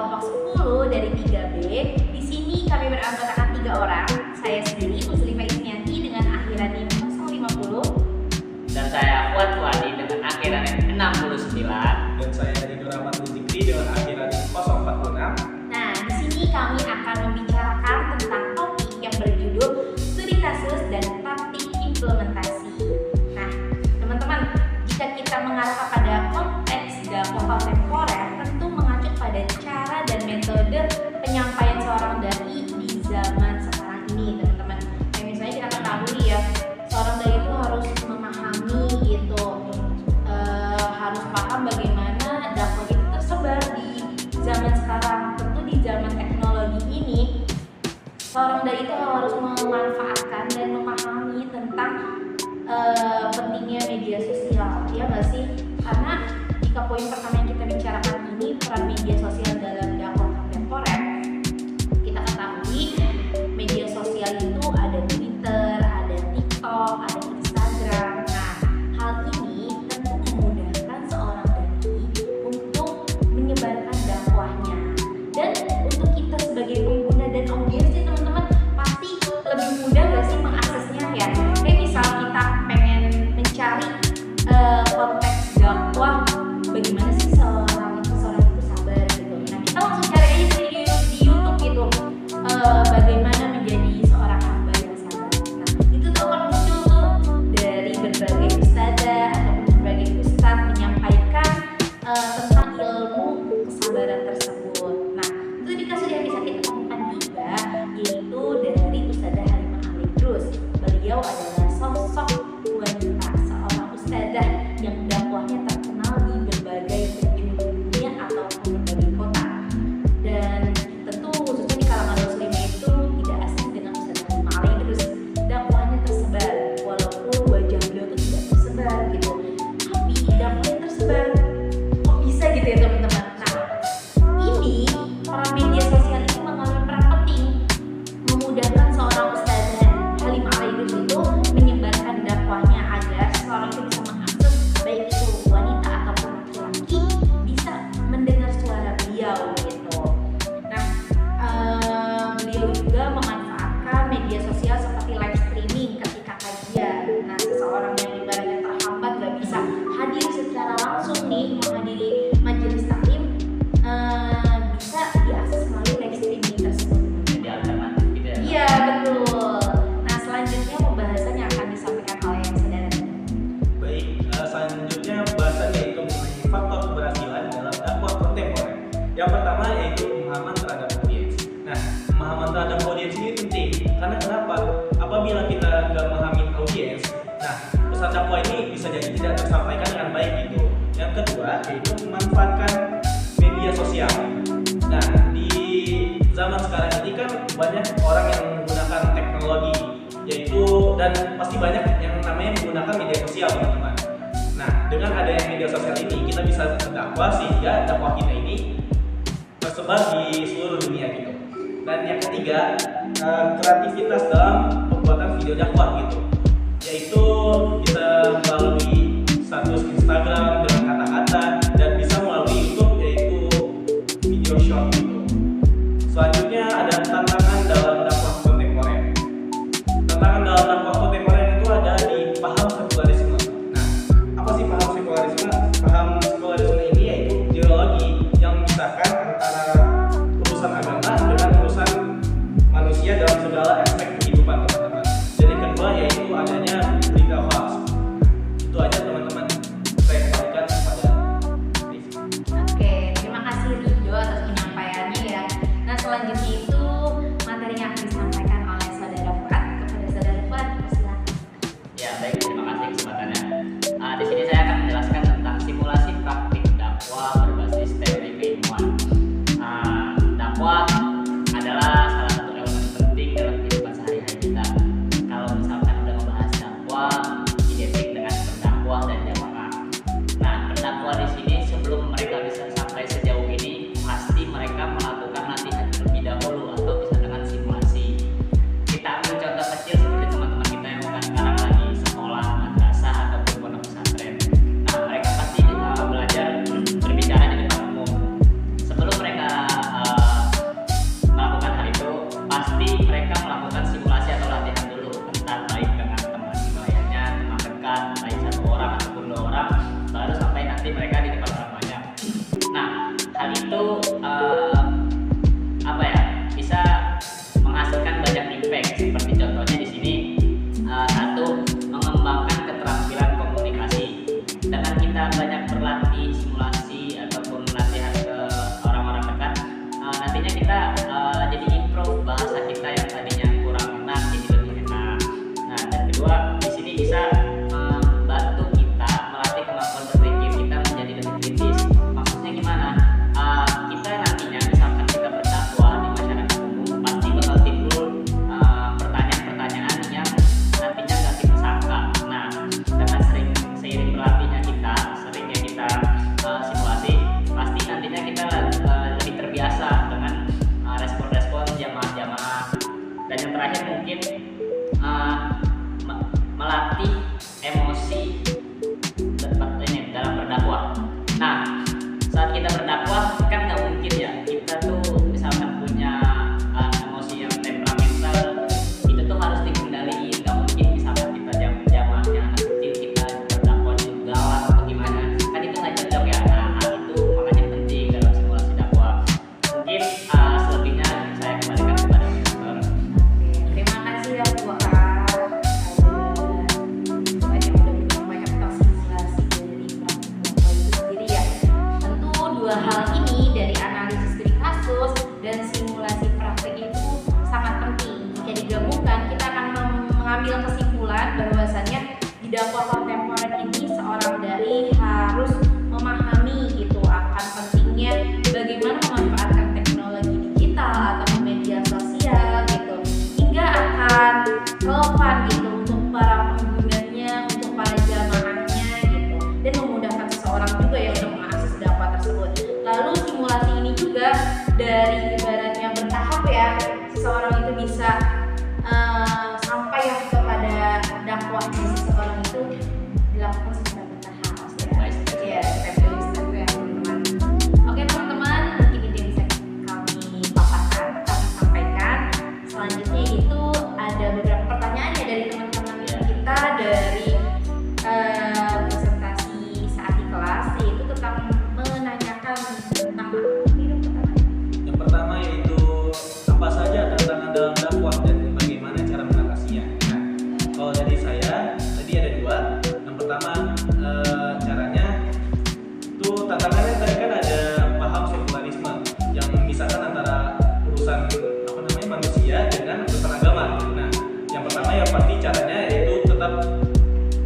kelompok 10 dari 3B. Di sini kami beranggotakan 3 orang. Saya sendiri Muslimah Ismianti dengan akhiran NIM 050. Dan saya Fuad Fuadi dengan akhiran NIM 69. Dan saya Ridho Rahmatul Zikri dengan akhiran 046. Nah, di sini kami akan membicarakan tentang topik yang berjudul studi kasus dan praktik implementasi. Nah, teman-teman, jika kita mengarah kepada konteks dakwah kontemporer, tentu mengacu pada cara dan metode penyampaian seorang dai di zaman sekarang ini, teman-teman. Kayak misalnya kita ketahui ya, seorang dai itu harus memahami gitu, harus paham bagaimana dakwah itu tersebar di zaman sekarang. Tentu di zaman teknologi ini, seorang dai itu harus memanfaatkan dan memahami tentang pentingnya media sosial, ya nggak sih? Karena jika poin pertama yang kita bicarakan ini peran media sosial dalam dakwah kontemporer, kita ketahui media sosial itu ada Twitter, ada TikTok, ada Instagram. Nah, hal ini tentu memudahkan seorang dai untuk menyebarkan dakwahnya. Dan untuk kita sebagai pengguna dan audiens sih teman-teman, pasti lebih mudah gak sih mengaksesnya ya? Kayak misal kita pengen mencari konteks dakwah, bagaimana sih seseorang itu sabar gitu. Nah, kita langsung cari aja sih di YouTube gitu, bagaimana menjadi seorang hamba yang sabar. Nah, itu tuh akan muncul tuh dari berbagai ustadzah ataupun berbagai ustadz menyampaikan tentang ilmu kesabaran tersebut. Nah, itu di kasus yang bisa kita temukan juga, yaitu dari Ustadzah Halimah Al-Idrus. Beliau adalah sosok wanita, seorang ustadzah yang dakwahnya terkenal di berbagai penjuru dunia ataupun berbagai kota. Dan tentu khususnya di kalangan muslimah itu tidak asing dengan Ustadzah Halimah Al-Idrus. Dakwahnya tersebar, walaupun wajah beliau itu tidak tersebar gitu, tapi dakwahnya tersebar. Kok bisa gitu ya teman-teman? Nah, ini peran media sosial ini mengalami peran penting memudahkan seorang ustadzah Halimah Al-Idrus itu menyebarkan dakwahnya agar seorang itu bisa mengakses, baik itu wanita ataupun laki-laki, bisa mendengar suara beliau gitu. Nah, beliau juga memanfaatkan media sosial seperti live streaming ketika kajian. Nah, seseorang yang ibaratnya terhambat gak bisa hadir secara langsung nih menghadiri majelis taklim, bisa diakses melalui live streaming tersebut. Jadi alternatif gitu ya. Iya, betul. Nah, selanjutnya pembahasan yang akan disampaikan oleh saudara. Baik, selanjutnya pembahasan yaitu mengenai faktor keberhasilan dalam dakwah kontemporer. Yang pertama yaitu pemahaman terhadap audiens. Nah, pemahaman terhadap audiens ini penting karena kenapa? Apabila kita nggak memahami audiens, nah pesan dakwah ini bisa jadi tidak tersampaikan dengan baik gitu. Yang kedua yaitu memanfaatkan media sosial. Nah, di zaman sekarang ini kan banyak orang yang menggunakan teknologi, yaitu dan pasti banyak yang namanya menggunakan media sosial, teman-teman. Nah, dengan adanya media sosial ini kita bisa berdakwah sehingga dakwah kita ini tersebar di seluruh dunia gitu. Dan yang ketiga, kreativitas dalam pembuatan video dakwah gitu, yaitu bisa melalui status Instagram dengan kata-kata dan bisa melalui YouTube yaitu video short gitu. Selanjutnya ada tantangan dalam dakwah kontemporer. Tantangan dalam dakwah kontemporer itu ada di paham sekularisme. Nah, apa sih paham sekularisme? Paham sekularisme ini yaitu ideologi yang memisahkan antara urusan agama dengan urusan manusia dalam segala aspek kehidupan, teman-teman. Dan yang kedua yaitu adanya berita hoax. Itu aja teman-teman. Saya kembalikan kepada Rizky. Oke, terima kasih Ridho atas penyampaiannya ya. Nah, selanjutnya itu artinya kita jadi improve bahasa kita yang tadinya kurang enak jadi lebih enak. Nah, dan kedua di sini bisa bantu kita melatih kemampuan berpikir kita menjadi lebih kritis. Maksudnya gimana? Kita nantinya misalkan kita berdakwah di masyarakat umum pasti bakal timbul pertanyaan-pertanyaan yang nantinya nggak kita sangka. Nah, dengan seiring berlatihnya kita, seringnya kita simulasi, pasti nantinya kita lebih terbiasa dengan respon-respon jamaah-jamaah. Dan yang terakhir mungkin melatih emosi dalam berdakwah. Nah, saat kita berdakwah kan nggak mungkin ya kita tuh misalkan punya emosi yang temperamental, itu tuh harus dikendaliin. Nggak mungkin misalkan kita jamaahnya anak kecil kita berdakwah juga atau gimana, kan itu nggak cocok ya. Nah, hal itu makanya penting dalam simulasi dakwah. Mungkin selebihnya saya kembalikan kepada Dokter. Terima kasih ya Bu A. Banyak udah menyampaikan tentang simulasi dari praktik dakwah itu sendiri ya. Tentu dua hal ini dari analisis studi kasus dan simulasi praktik itu sangat penting. Jika digabungkan, kita akan mengambil kesimpulan bahwasannya di dakwah kontemporer ini seorang dai harus memahami gitu akan pentingnya bagaimana memanfaatkan teknologi digital atau media sosial gitu, hingga akan relevan gitu untuk para penggunanya, untuk para jamaahnya gitu, dan memudahkan seseorang juga ya untuk mengakses dakwah tersebut. Lalu simulasi ini juga dari ibaratnya bertahap ya, seseorang itu bisa sampai ya kepada dakwah seseorang itu dilakukan secara bertahap ya, step by step ya teman-teman. Oke teman-teman, mungkin itu yang bisa kami paparkan, kami sampaikan. Selanjutnya itu ada beberapa pertanyaan ya dari teman-teman kita dari presentasi saat di kelas, yaitu tentang menanyakan tentang Yang pertama yaitu apa saja tantangan dalam dakwah dan bagaimana cara mengatasinya. Nah, kalau dari saya tadi ada dua. Yang pertama caranya itu tantangannya tadi kan ada paham sekularisme yang memisahkan antara urusan manusia dengan urusan agama. Nah, yang pertama ya pasti caranya yaitu tetap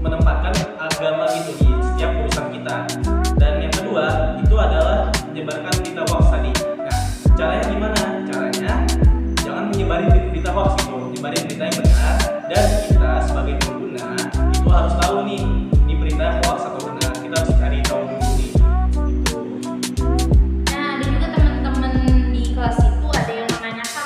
menempatkan agama gitu di setiap urusan kita. Dan yang kedua itu adalah menyebarkan berita hoax tadi. Nah, caranya gimana? Caranya jangan menyebarin berita hoax gitu, menyebarin berita yang benar. Dan kita sebagai pengguna itu harus tahu nih, ini berita hoax atau benar. Kita harus cari tahu dulu nih. Gitu. Nah, ada juga teman-teman di kelas itu ada yang menanyakan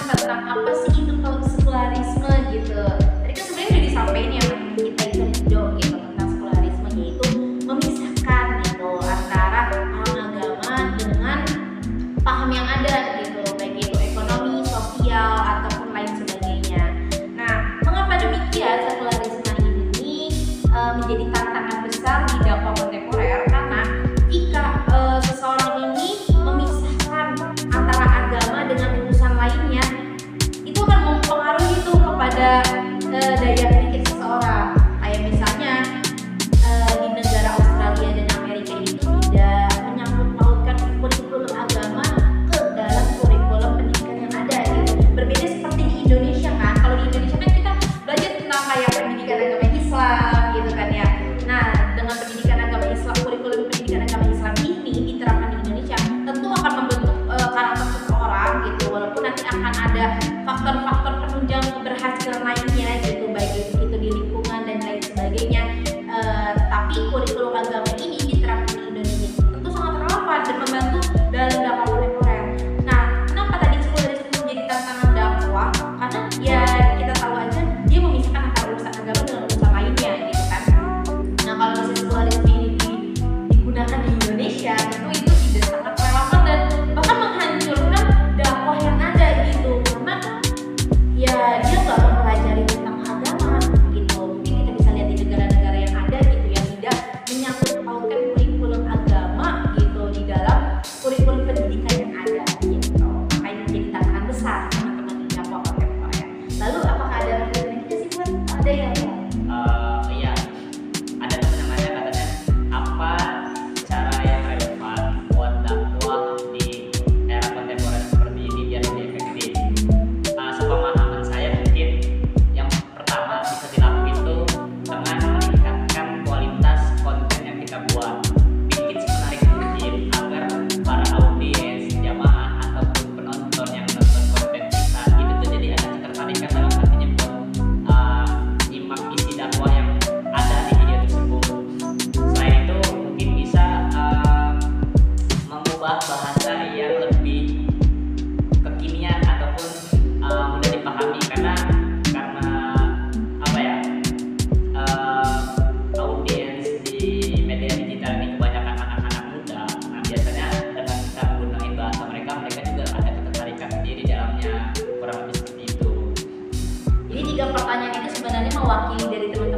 mewakili dari teman